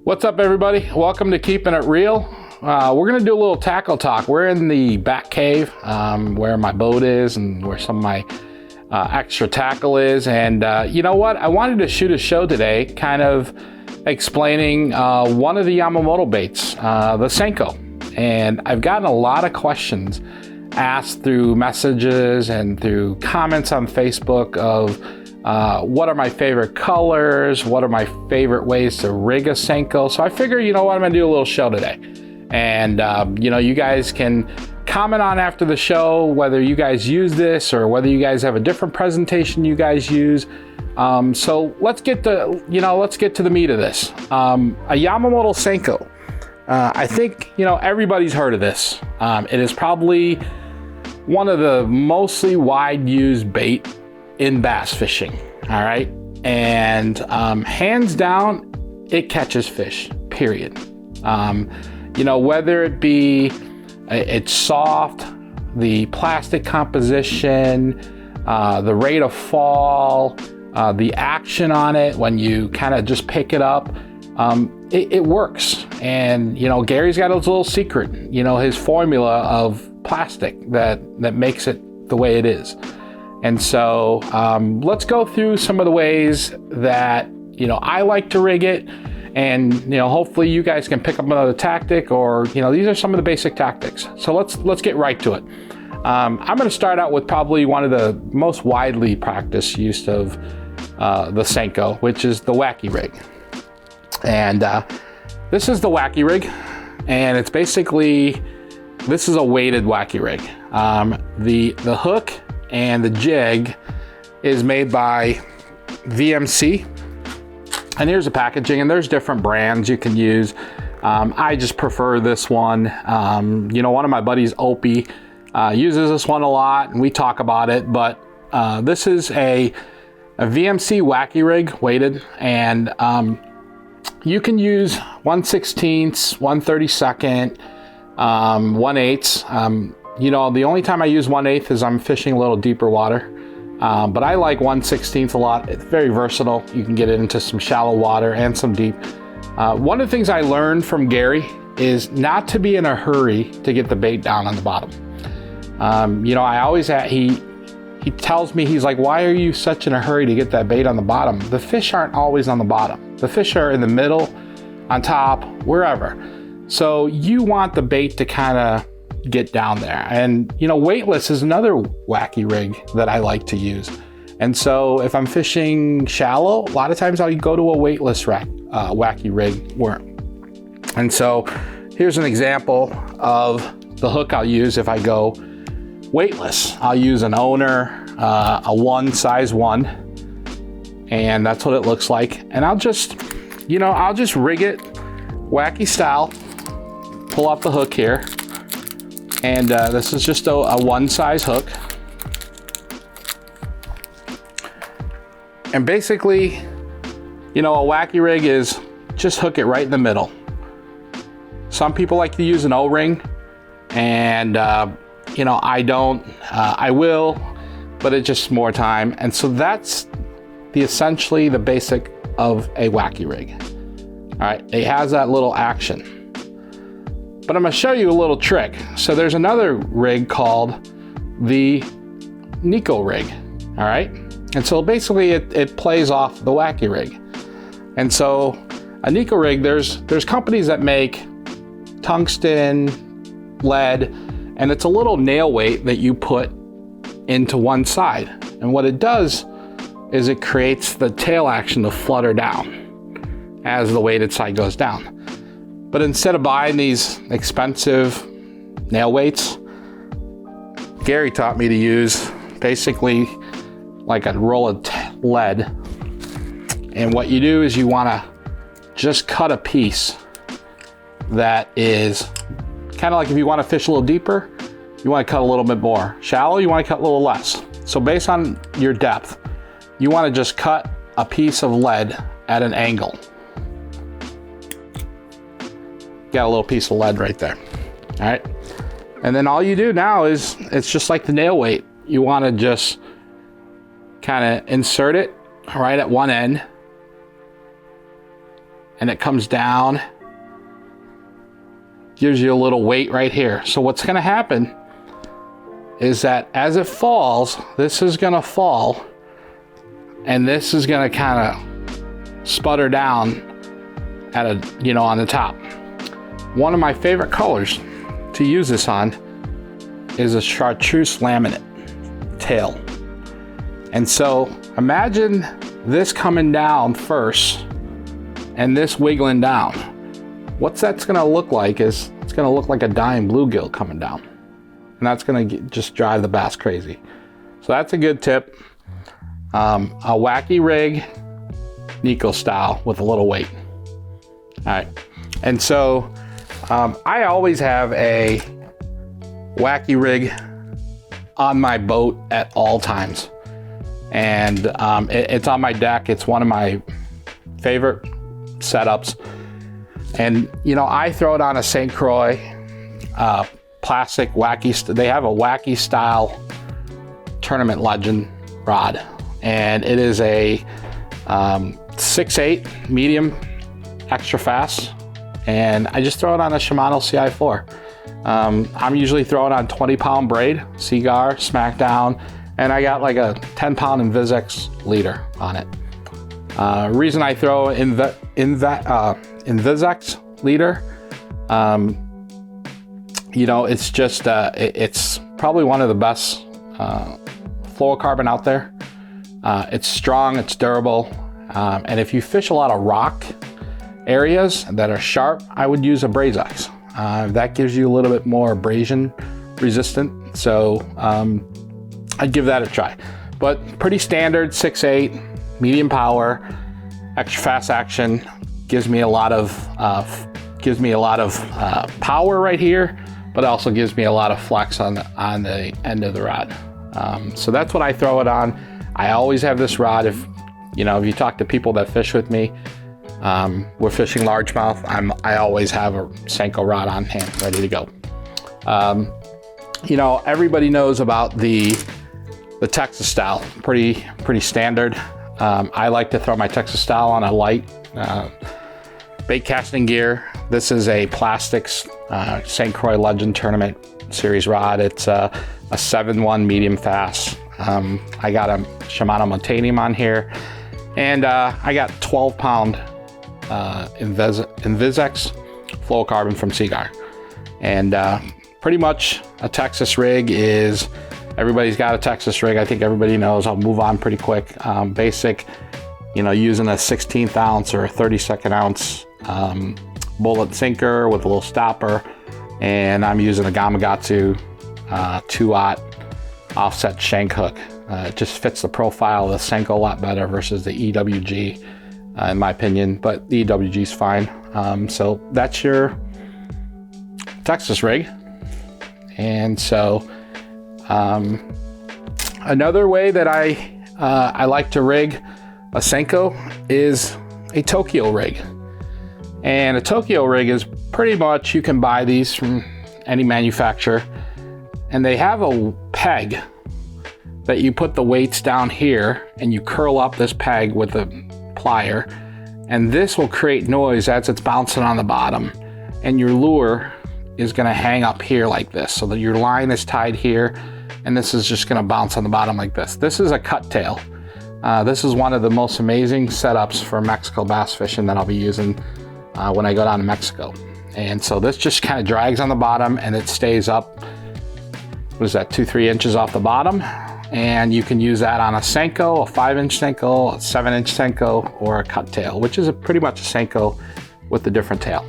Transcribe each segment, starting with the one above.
What's up, everybody? Welcome to Keeping It Real. We're gonna do a little tackle talk. We're in the back cave where my boat is and where some of my extra tackle is. And you know what? I wanted to shoot a show today kind of explaining one of the Yamamoto baits, the Senko. And I've gotten a lot of questions asked through messages and through comments on Facebook of what are my favorite colors, what are my favorite ways to rig a Senko. So I figure, you know what, I'm gonna do a little show today. And you know, you guys can comment on after the show whether you guys use this or whether you guys have a different presentation you guys use. So let's get to the meat of this. A Yamamoto Senko. I think, you know, everybody's heard of this. It is probably one of the mostly wide used bait in bass fishing. All right. And hands down, it catches fish, period. You know, whether it be it's soft, the plastic composition, the rate of fall, the action on it when you kind of just pick it up, it works. And, you know, Gary's got his little secret, you know, his formula of plastic that makes it the way it is. And so let's go through some of the ways that, you know, I like to rig it. And, you know, hopefully you guys can pick up another tactic, or, you know, these are some of the basic tactics. So let's get right to it. I'm going to start out with probably one of the most widely practiced use of the Senko, which is the wacky rig. And this is the wacky rig, and it's basically, this is a weighted wacky rig. The hook and the jig is made by VMC. And here's the packaging, and there's different brands you can use. I just prefer this one. You know, one of my buddies, Opie, uses this one a lot, and we talk about it, but this is a VMC wacky rig, weighted, and you can use 1/16, 1/32, 1/8. You know, the only time I use 1/8 is I'm fishing a little deeper water. But I like 1/16 a lot. It's very versatile. You can get it into some shallow water and some deep. One of the things I learned from Gary is not to be in a hurry to get the bait down on the bottom. You know, I always, he tells me, he's like, why are you such in a hurry to get that bait on the bottom? The fish aren't always on the bottom. The fish are in the middle, on top, wherever. So you want the bait to kind of get down there. And, you know, weightless is another wacky rig that I like to use. And so if I'm fishing shallow, a lot of times I'll go to a weightless wacky rig worm. And so here's an example of the hook I'll use if I go weightless. I'll use an owner, a size 1, and that's what it looks like. And I'll just rig it wacky style, pull up the hook here. And this is just a 1 size hook. And basically, you know, a wacky rig is just hook it right in the middle. Some people like to use an O-ring, and you know, I don't. I will, but it's just more time. And so that's essentially the basic of a wacky rig. All right, it has that little action. But I'm gonna show you a little trick. So there's another rig called the Neko rig, all right? And so basically it plays off the wacky rig. And so a Neko rig, there's companies that make tungsten, lead, and it's a little nail weight that you put into one side. And what it does is it creates the tail action to flutter down as the weighted side goes down. But instead of buying these expensive nail weights, Gary taught me to use basically like a roll of lead. And what you do is you want to just cut a piece that is kind of like, if you want to fish a little deeper, you want to cut a little bit more. Shallow, you want to cut a little less. So based on your depth, you want to just cut a piece of lead at an angle. Got a little piece of lead right there. All right. And then all you do now is, it's just like the nail weight. You want to just kind of insert it right at one end and it comes down, gives you a little weight right here. So what's going to happen is that as it falls, this is going to fall, and this is going to kind of sputter down at on the top. One of my favorite colors to use this on is a chartreuse laminate tail. And so imagine this coming down first and this wiggling down. What that's going to look like is it's going to look like a dying bluegill coming down. And that's going to just drive the bass crazy. So that's a good tip. A wacky rig, Neko style with a little weight. All right. And so I always have a wacky rig on my boat at all times. And it's on my deck. It's one of my favorite setups. And, I throw it on a St. Croix plastic wacky. They have a wacky style tournament legend rod. And it is a 6/8 medium extra fast. And I just throw it on a Shimano CI4. I'm usually throwing on 20-pound braid, Seagar, Smackdown, and I got like a 10-pound Invisex leader on it. Reason I throw Invisex leader, it's just it's probably one of the best fluorocarbon out there. It's strong, it's durable, and if you fish a lot of rock areas that are sharp, I would use a Brazex. That gives you a little bit more abrasion resistant, so I'd give that a try. But pretty standard 6/8, medium power, extra fast action, gives me a lot of power right here, but also gives me a lot of flex on the end of the rod. So that's what I throw it on. I always have this rod. If you talk to people that fish with me, we're fishing largemouth, I always have a Senko rod on hand ready to go. Everybody knows about the Texas style, pretty standard. I like to throw my Texas style on a light bait casting gear. This is a plastics St. Croix Legend Tournament Series rod. It's a 7/1 medium fast. I got a Shimano Montanium on here, and I got 12-pound Invisex fluorocarbon from Seagar. And pretty much a Texas rig is, everybody's got a Texas rig. I think everybody knows. I'll move on pretty quick. Basic, using a 16th ounce or a 32nd ounce bullet sinker with a little stopper. And I'm using a Gamakatsu 2/0 offset shank hook. It just fits the profile of the Senko a lot better versus the EWG, in my opinion, but the EWG is fine. So that's your Texas rig. And so another way that I like to rig a Senko is a Tokyo rig. And a Tokyo rig is pretty much, you can buy these from any manufacturer, and they have a peg that you put the weights down here and you curl up this peg with a plier, and this will create noise as it's bouncing on the bottom, and your lure is going to hang up here like this, so that your line is tied here, and this is just going to bounce on the bottom like this. This is a cut tail. This is one of the most amazing setups for Mexico bass fishing that I'll be using when I go down to Mexico. And so this just kind of drags on the bottom, and it stays up, what is that, 2-3 inches off the bottom. And you can use that on a Senko, a 5-inch Senko, a 7-inch Senko, or a cut tail, which is pretty much a Senko with a different tail.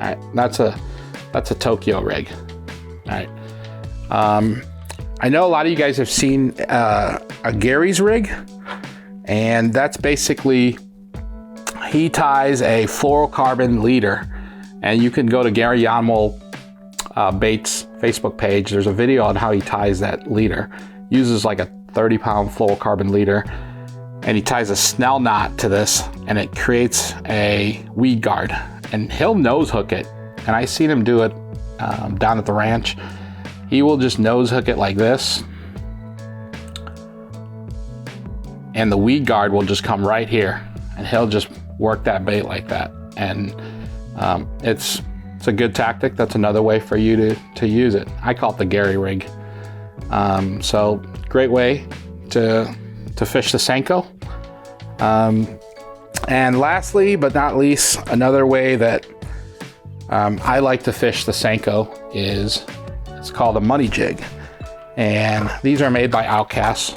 All right, that's a Tokyo rig. All right. I know a lot of you guys have seen a Gary's rig, and that's basically, he ties a fluorocarbon leader, and you can go to Gary Yamamoto Baits Facebook page. There's a video on how he ties that leader. Uses like a 30-pound fluorocarbon leader, and he ties a snell knot to this, and it creates a weed guard, and he'll nose hook it. And I seen him do it down at the ranch. He will just nose hook it like this, and the weed guard will just come right here, and he'll just work that bait like that. and it's a good tactic. That's another way for you to use it. I call it the Gary rig. So great way to fish the Senko. And lastly, but not least, another way that I like to fish the Senko is, it's called a money jig. And these are made by Outcast,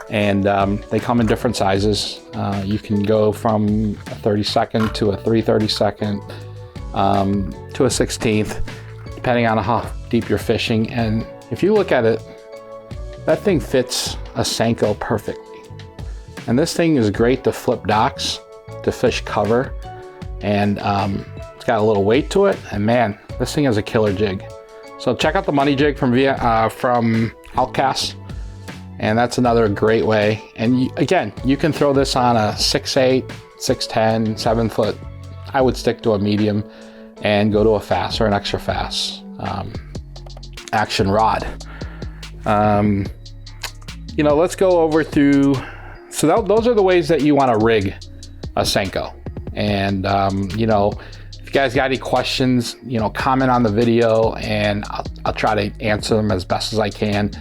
and they come in different sizes. You can go from a 32nd to a 3/32nd to a 16th, depending on how deep you're fishing. And if you look at it, that thing fits a Senko perfectly. And this thing is great to flip docks, to fish cover, and it's got a little weight to it. And man, this thing is a killer jig. So check out the money jig from Outcast, and that's another great way. And again, you can throw this on a 6'8", 6'10", 7 foot. I would stick to a medium and go to a fast or an extra fast action rod. You know, let's go over through. So those are the ways that you want to rig a Senko. And you know, if you guys got any questions, you know, comment on the video, and I'll try to answer them as best as I can.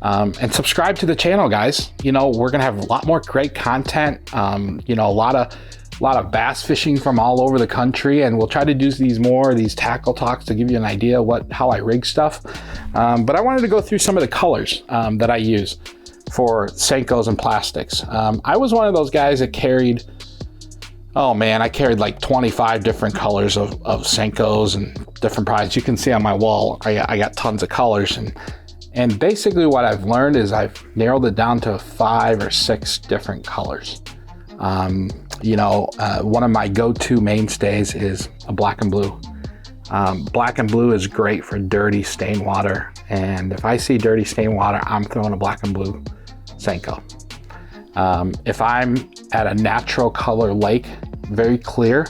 And subscribe to the channel, guys. You know, we're gonna have a lot more great content. You know, a lot of bass fishing from all over the country, and we'll try to do these tackle talks to give you an idea how I rig stuff. But I wanted to go through some of the colors that I use for Senkos and plastics. I was one of those guys that carried, oh man, I carried like 25 different colors of Senkos and different products. You can see on my wall, I got tons of colors. And basically what I've learned is I've narrowed it down to 5 or 6 different colors. You know, one of my go-to mainstays is a black and blue. Black and blue is great for dirty stained water. And if I see dirty stained water, I'm throwing a black and blue Senko. If I'm at a natural color lake, very clear,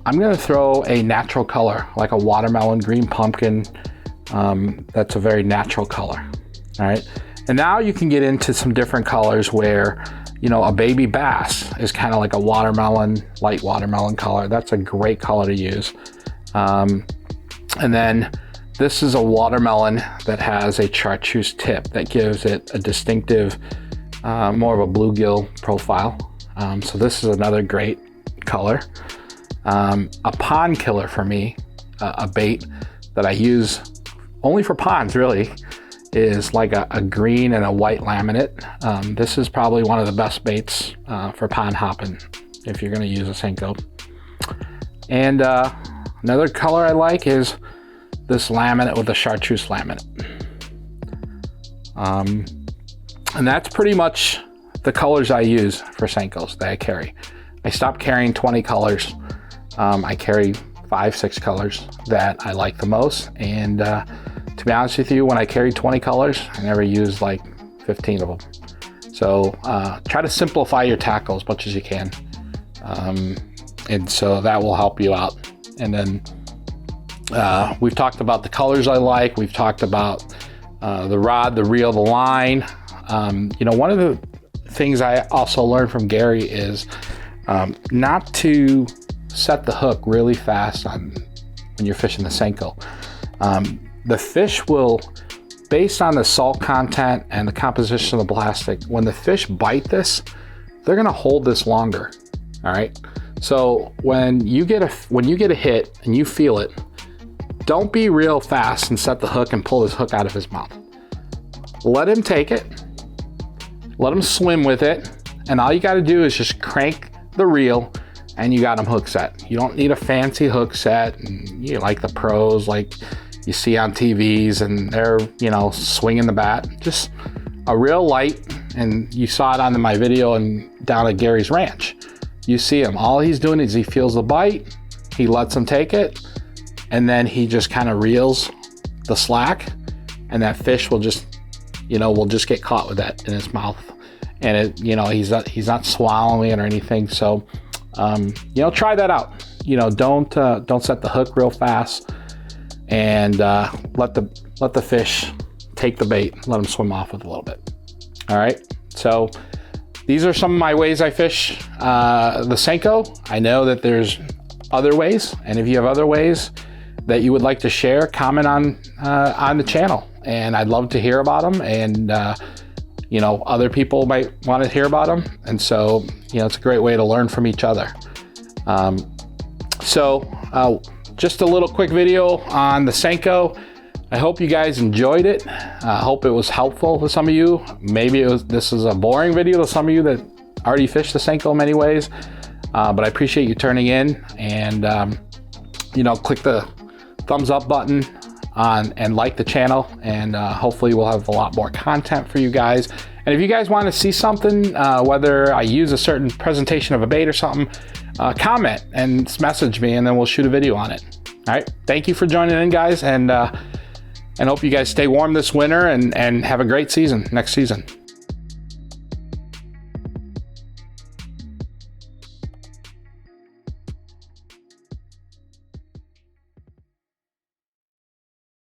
I'm gonna throw a natural color, like a watermelon, green pumpkin. That's a very natural color, all right? And now you can get into some different colors where, you know, a baby bass is kind of like a watermelon, light watermelon color. That's a great color to use. And then this is a watermelon that has a chartreuse tip that gives it a distinctive, more of a bluegill profile. So this is another great color. A pond killer for me, a bait that I use only for ponds really, is like a green and a white laminate. This is probably one of the best baits for pond hopping if you're gonna use a Senko. And another color I like is this laminate with a chartreuse laminate. And that's pretty much the colors I use for Senkos that I carry. I stopped carrying 20 colors. I carry 5, 6 colors that I like the most. And to be honest with you, when I carry 20 colors, I never use like 15 of them. So try to simplify your tackle as much as you can. And so that will help you out. And then we've talked about the colors I like. We've talked about the rod, the reel, the line. You know, one of the things I also learned from Gary is not to set the hook really fast when you're fishing the Senko. The fish will, based on the salt content and the composition of the plastic, when the fish bite this, they're gonna hold this longer, all right? So when you get a hit and you feel it, don't be real fast and set the hook and pull his hook out of his mouth. Let him take it, let him swim with it, and all you gotta do is just crank the reel and you got him hook set. You don't need a fancy hook set, and you like the pros like you see on TVs and they're, you know, swinging the bat. Just a real light, and you saw it on my video and down at Gary's ranch. You see him, all he's doing is he feels the bite, he lets him take it, and then he just kind of reels the slack, and that fish will just, you know, will just get caught with that in his mouth. And it, you know, he's not swallowing it or anything. So, you know, try that out. You know, don't set the hook real fast, and let the fish take the bait, let him swim off with a little bit. All right, so these are some of my ways I fish the Senko. I know that there's other ways. And if you have other ways that you would like to share, comment on the channel. And I'd love to hear about them. And, you know, other people might want to hear about them. And so, you know, it's a great way to learn from each other. Just a little quick video on the Senko. I hope you guys enjoyed it. I hope it was helpful to some of you. Maybe this is a boring video to some of you that already fished the Senko in many ways. But I appreciate you turning in, and you know, click the thumbs up button and like the channel, and hopefully we'll have a lot more content for you guys. And if you guys want to see something, whether I use a certain presentation of a bait or something, comment and message me, and then we'll shoot a video on it. All right, thank you for joining in, guys, and hope you guys stay warm this winter and have a great season next season.